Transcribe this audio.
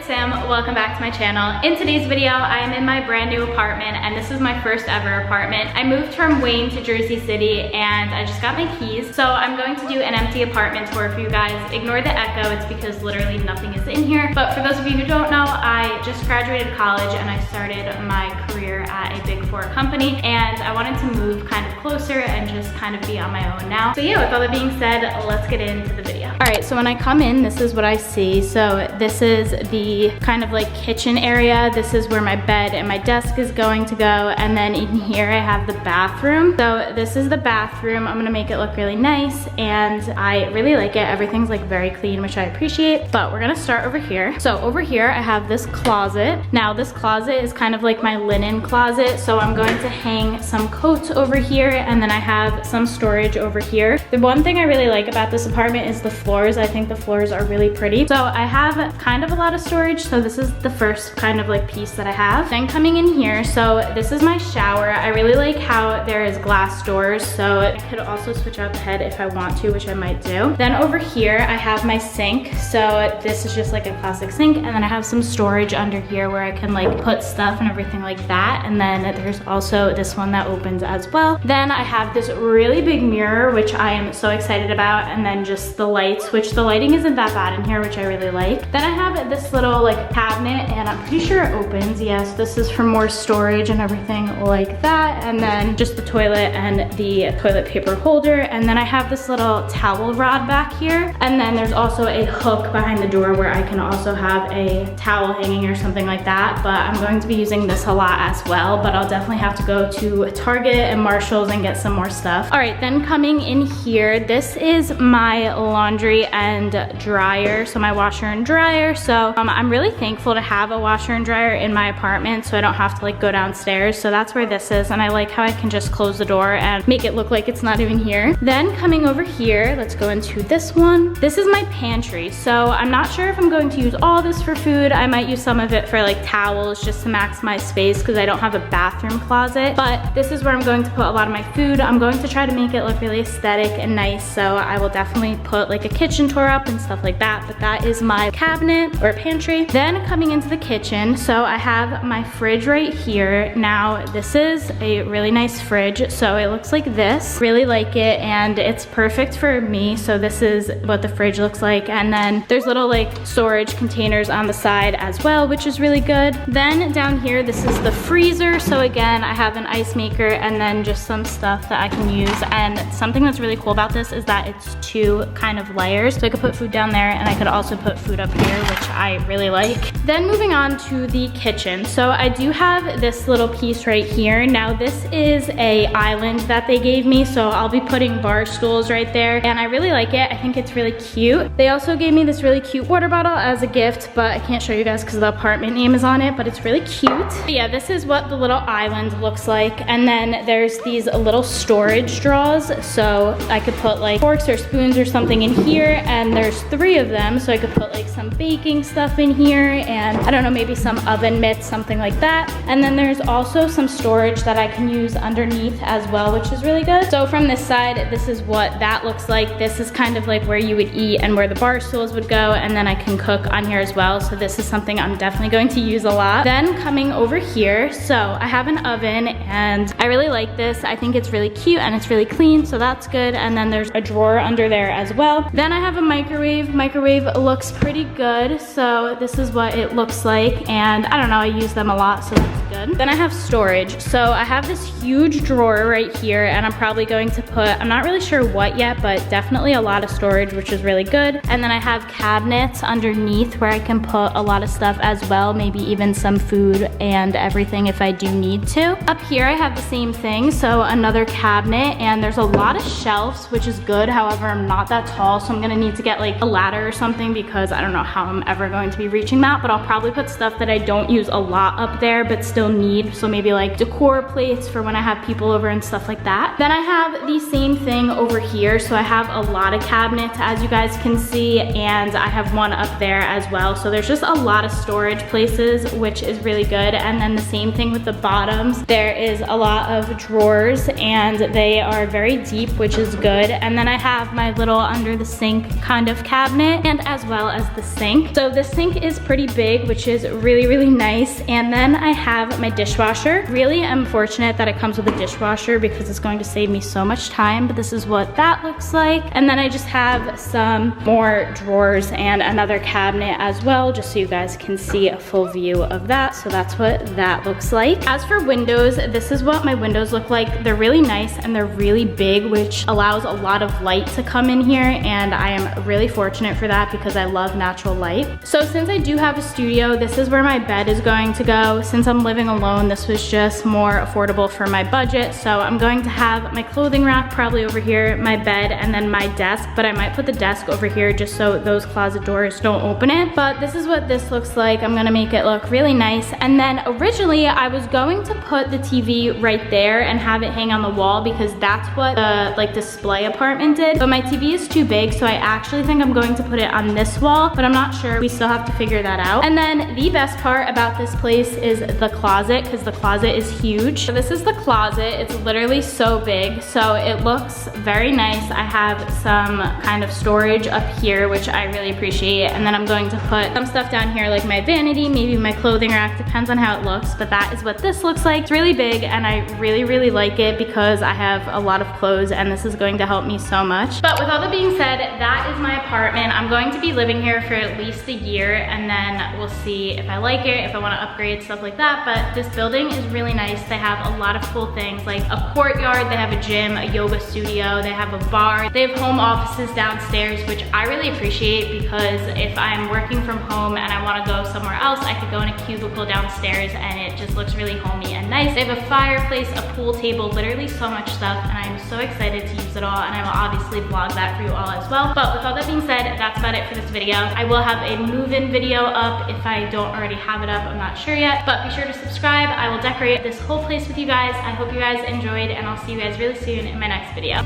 it's Sam. Welcome back to my channel. In today's video, I am in my brand new apartment and this is my first ever apartment. I moved from Wayne to Jersey City and I just got my keys. So I'm going to do an empty apartment tour for you guys. Ignore the echo, it's because literally nothing is in here. But for those of you who don't know, I just graduated college and I started my career at a Big 4 company and I wanted to move kind of closer and just kind of be on my own now. So yeah, with all that being said, let's get into the video. All right, so when I come in, this is what I see. So this is the kind of like kitchen area. This is where my bed and my desk is going to go. And then in here I have the bathroom. So this is the bathroom. I'm gonna make it look really nice and I really like it. Everything's like very clean, which I appreciate. But we're gonna start over here. So over here I have this closet. Now this closet is kind of like my linen closet. So I'm going to hang some coats over here and then I have some storage over here. The one thing I really like about this apartment is the floors. I think the floors are really pretty. So I have kind of a lot of storage. So this is the first kind of like piece that I have. Then coming in here, so this is my shower. I really like how there is glass doors. So I could also switch out the head if I want to, which I might do. Then over here, I have my sink. So this is just like a classic sink. And then I have some storage under here where I can like put stuff and everything like that. And then there's also this one that opens as well. Then I have this really big mirror, which I am so excited about. And then just the lights, which the lighting isn't that bad in here, which I really like. Then I have this little like cabinet and I'm pretty sure it opens. Yes, this is for more storage and everything like that. And then just the toilet and the toilet paper holder. And then I have this little towel rod back here. And then there's also a hook behind the door where I can also have a towel hanging or something like that. But I'm going to be using this a lot as well, but I'll definitely have to go to Target and Marshall's and get some more stuff. All right, then coming in here, this is my laundry and dryer. So my washer and dryer. So I'm really thankful to have a washer and dryer in my apartment so I don't have to like go downstairs. So that's where this is. And I like how I can just close the door and make it look like it's not even here. Then coming over here, let's go into this one. This is my pantry. So I'm not sure if I'm going to use all this for food. I might use some of it for like towels just to maximize space because I don't have a bathroom closet. But this is where I'm going to put a lot of my food. I'm going to try to make it look really aesthetic and nice. So I will definitely put like a kitchen tour up and stuff like that. But that is my cabinet or pantry. Then coming into the kitchen, so I have my fridge right here. Now this is a really nice fridge. So it looks like this. Really like it and it's perfect for me. So this is what the fridge looks like. And then there's little like storage containers on the side as well, which is really good. Then down here, this is the freezer. So again, I have an ice maker and then just some stuff that I can use. And something that's really cool about this is that it's two kind of layers. So I could put food down there and I could also put food up here, which I really like. Then moving on to the kitchen. So I do have this little piece right here. Now this is a island that they gave me. So I'll be putting bar stools right there. And I really like it. I think it's really cute. They also gave me this really cute water bottle as a gift, but I can't show you guys because the apartment name is on it, but it's really cute. But yeah, this is what the little island looks like. And then there's these little storage drawers. So I could put like forks or spoons or something in here. And there's 3 of them. So I could put like some baking stuff in here and I don't know, maybe some oven mitts, something like that. And then there's also some storage that I can use underneath as well, which is really good. So from this side, this is what that looks like. This is kind of like where you would eat and where the bar stools would go. And then I can cook on here as well. So this is something I'm definitely going to use a lot. Then coming over here, so I have an oven and I really like this. I think it's really cute and it's really clean, so that's good. And then there's a drawer under there as well. Then I have a microwave. Microwave looks pretty good. So this is what it looks like. And I don't know, I use them a lot, so that's good. Then I have storage. So I have this huge drawer right here and I'm probably going to put, I'm not really sure what yet, but definitely a lot of storage, which is really good. And then I have cabinets underneath where I can put a lot of stuff as well, maybe even some food and everything if I do need to. Up here I have the same thing, so another cabinet, and there's a lot of shelves, which is good. However, I'm not that tall, so I'm gonna need to get like a ladder or something because I don't know how I'm ever going to be reaching that, but I'll probably put stuff that I don't use a lot up there but still still need. So maybe like decor plates for when I have people over and stuff like that. Then I have the same thing over here. So I have a lot of cabinets, as you guys can see, and I have one up there as well. So there's just a lot of storage places, which is really good. And then the same thing with the bottoms. There is a lot of drawers and they are very deep, which is good. And then I have my little under the sink kind of cabinet, and as well as the sink. So the sink is pretty big, which is really, really nice. And then I have my dishwasher. Really am fortunate that it comes with a dishwasher because it's going to save me so much time, but this is what that looks like. And then I just have some more drawers and another cabinet as well, just so you guys can see a full view of that. So that's what that looks like. As for windows, this is what my windows look like. They're really nice and they're really big, which allows a lot of light to come in here, and I am really fortunate for that because I love natural light. So since I do have a studio, this is where my bed is going to go. Since I'm living alone, this was just more affordable for my budget. So I'm going to have my clothing rack probably over here, my bed, and then my desk, but I might put the desk over here just so those closet doors don't open it. But this is what this looks like. I'm gonna make it look really nice. And then originally I was going to put the TV right there and have it hang on the wall because that's what the like display apartment did. But my TV is too big, so I actually think I'm going to put it on this wall, but I'm not sure. We still have to figure that out. And then the best part about this place is the closet, because the closet is huge. So this is the closet. It's literally so big, so it looks very nice. I have some kind of storage up here, which I really appreciate. And then I'm going to put some stuff down here like my vanity, maybe my clothing rack, depends on how it looks, but that is what this looks like. It's really big and I really, really like it because I have a lot of clothes and this is going to help me so much. But with all that being said, that is my apartment. I'm going to be living here for at least a year and then we'll see if I like it, if I want to upgrade, stuff like that. But this building is really nice. They have a lot of cool things like a courtyard, they have a gym, a yoga studio, they have a bar, they have home offices downstairs, which I really appreciate because if I'm working from home and I want to go somewhere else, I could go in a cubicle downstairs and it just looks really homey and nice. They have a fireplace, a pool table, literally so much stuff, and I'm so excited to use it all, and I will obviously vlog that for you all as well. But with all that being said, that's about it for this video. I will have a move-in video up if I don't already have it up, I'm not sure yet, but be sure to subscribe. I will decorate this whole place with you guys. I hope you guys enjoyed, and I'll see you guys really soon in my next video.